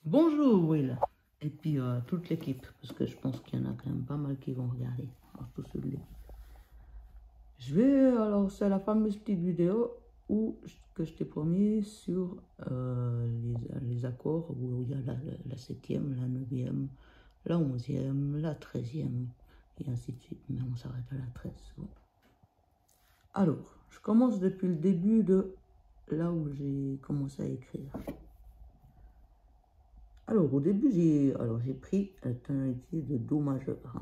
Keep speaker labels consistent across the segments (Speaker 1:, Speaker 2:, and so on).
Speaker 1: Bonjour Will, et puis toute l'équipe, parce que je pense qu'il y en a quand même pas mal qui vont regarder. Alors, tous ceux de l'équipe. Alors c'est la fameuse petite vidéo que je t'ai promis sur les accords où il y a la 7e, la 9e, la 11e, la 13e, et ainsi de suite, mais on s'arrête à la 13 souvent. Alors, je commence depuis le début de là où j'ai commencé à écrire. Alors, au début, j'ai pris la tonalité de Do majeur. Hein.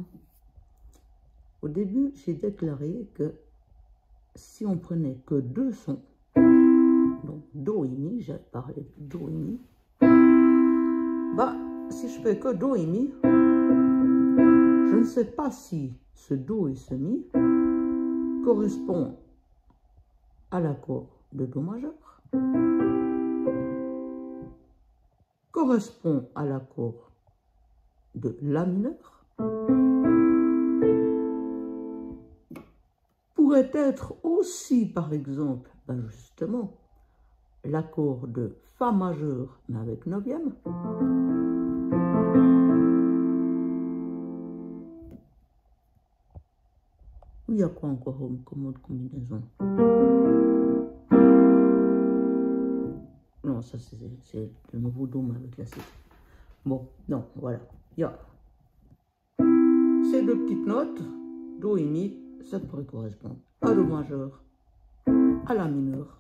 Speaker 1: Au début, j'ai déclaré que si on prenait que deux sons, donc Do et Mi, j'ai parlé de Do et Mi, bah, si je fais que Do et Mi, je ne sais pas si ce Do et ce Mi correspond à l'accord de Do majeur, correspond à l'accord de La mineur, pourrait être aussi, par exemple, ben justement, l'accord de Fa majeur, mais avec 9e. Il y a quoi encore comme autre combinaison? Non, ça c'est le nouveau Do, mais avec la 7. Bon, non, voilà. Il y a ces deux petites notes, Do et Mi, ça pourrait correspondre à Do majeur, à La mineur,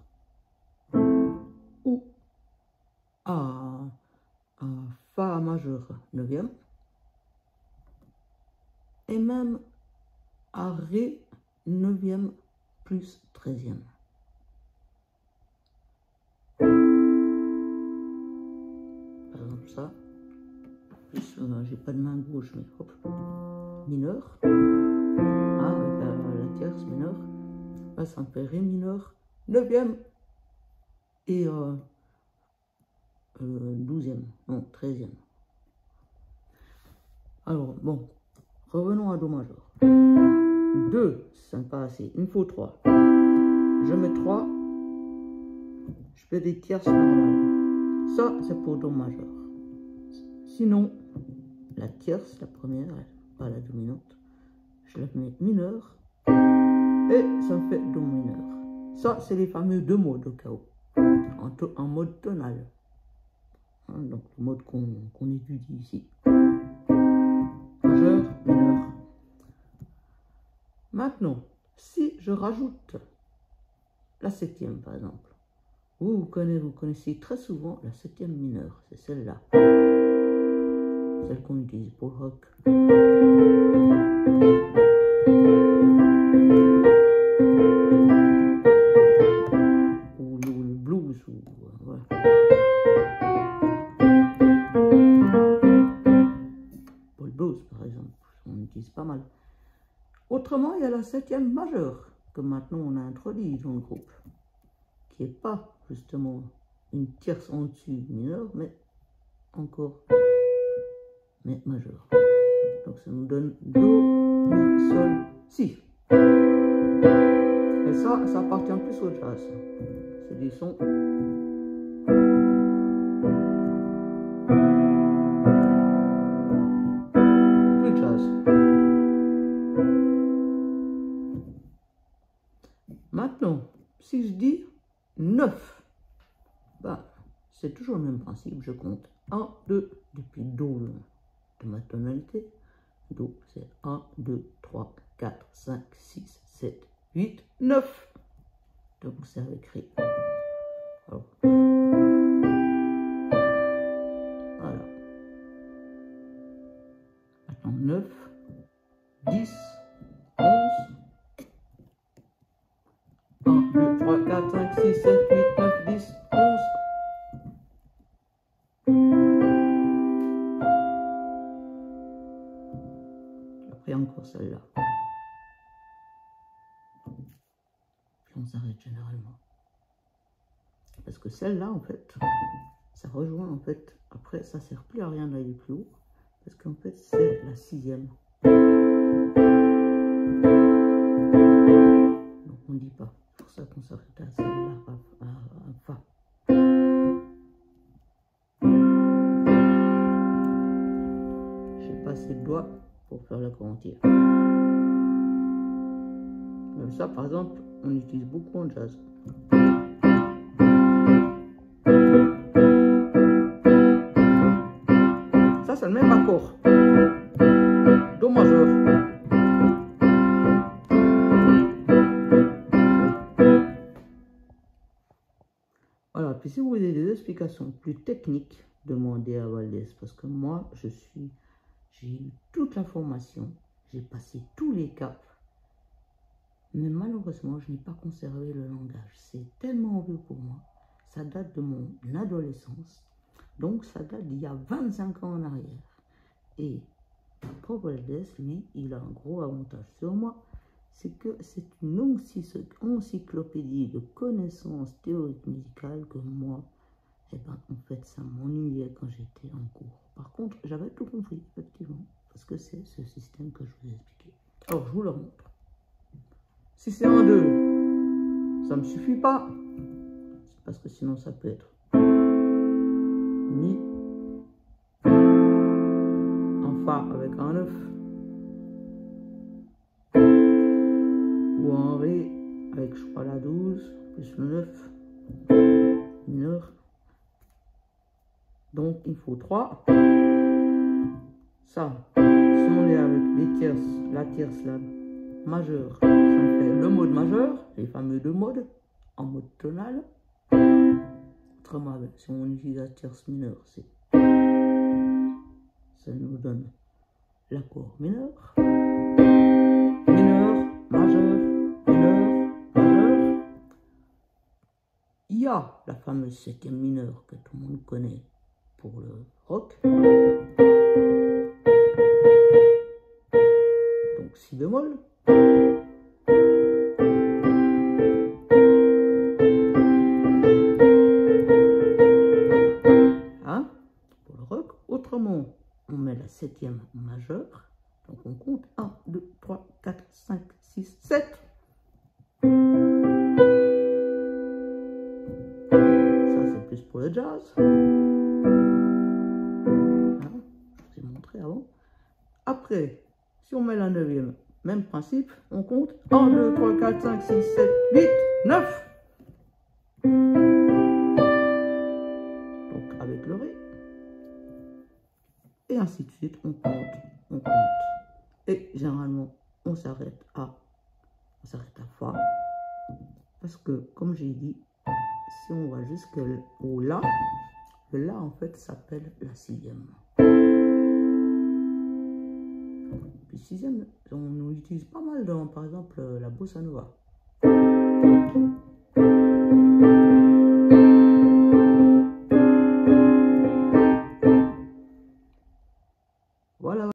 Speaker 1: ou à Fa majeur 9e, et même à Ré 9e plus 13e. Par exemple ça. Plus j'ai pas de main gauche, mais hop. Mineur. Ah, avec la tierce mineur. Là, ça me fait Ré mineur 9e et 12e. Non, 13e. Alors, bon. Revenons à Do majeur. 2, ça me pas assez. Il me faut 3. Je mets 3. Je fais des tierces normales. Ça, c'est pour Do majeur. Sinon, la tierce, la première, pas la dominante, je la mets mineure et ça me fait Do mineur. Ça, c'est les fameux deux modes au cas où, en mode tonal. Hein, donc, le mode qu'on étudie ici. Majeur, mineur. Maintenant, si je rajoute la 7e, par exemple, vous connaissez très souvent la 7e mineure, c'est celle-là. Celle qu'on utilise pour le rock. Ou le blues, ou voilà. Pour le blues, par exemple, on utilise pas mal. Autrement, il y a la 7e majeure, que maintenant on a introduit dans le groupe, qui n'est pas justement une tierce en dessus mineure, mais encore mais majeur. Donc ça nous donne Do, Mi, Sol, Si. Et ça appartient plus au jazz. C'est des sons. Plus jazz. Maintenant, si je dis 9, bah, c'est toujours le même principe, je compte 1, 2, depuis Do de ma tonalité. Do, c'est 1, 2, 3, 4, 5, 6, 7, 8, 9. Donc c'est avec Ré. Alors, voilà. Maintenant 9, 10, 11, 1, 2, 3, 4, 5, 6, 7, 8, 9, 10, 11. Après encore celle-là. Puis on s'arrête généralement. Parce que celle-là, en fait, ça rejoint, en fait, après, ça ne sert plus à rien d'aller plus haut. Parce qu'en fait, c'est la 6e. Donc on ne dit pas. C'est pour ça qu'on s'arrête à celle-là, à Fa. 7 doigts pour faire l'accord entier. Ça, par exemple, on utilise beaucoup en jazz. Ça, c'est le même accord. Do majeur. Voilà, puis si vous voulez des explications plus techniques, demandez à Valdez, parce que moi, j'ai eu toute l'information, j'ai passé tous les caps, mais malheureusement, je n'ai pas conservé le langage. C'est tellement vieux pour moi, ça date de mon adolescence, donc ça date d'il y a 25 ans en arrière. Et Papa Valdez, lui, il a un gros avantage sur moi, c'est que c'est une encyclopédie de connaissances théoriques musicales que moi, eh ben, en fait, ça m'ennuyait quand j'étais en cours. Par contre, j'avais tout compris, effectivement, parce que c'est ce système que je vous ai expliqué. Alors, je vous le montre. Si c'est en 2, ça ne me suffit pas, parce que sinon, ça peut être Mi, en Fa avec un 9, ou en Ré avec, je crois, la 12, plus le 9, mineur. Donc, il faut 3. Ça, si on est avec les tierces, la tierce, la majeure, ça fait le mode majeur, les fameux 2 modes, en mode tonal. Autrement, si on utilise la tierce mineure, ça nous donne l'accord mineur. Mineur, majeur, mineur, majeur. Il y a la fameuse 7e mineure que tout le monde connaît pour le rock. Donc si bémol. Hein? Pour le rock. Autrement, on met la 7e majeure. Donc on compte 1, 2, 3, 4, 5, 6, 7. Ça c'est plus pour le jazz. Je vous ai montré avant. Après, si on met la 9e, même principe, on compte 1, 2, 3, 4, 5, 6, 7, 8, 9. Donc avec le Ré. Et ainsi de suite, on compte, on compte. Et généralement, on s'arrête à Fa. Parce que, comme j'ai dit, si on va jusqu'au La, le La en fait s'appelle la 6e. Puis 6e, on l'utilise pas mal dans, par exemple, la bossa nova.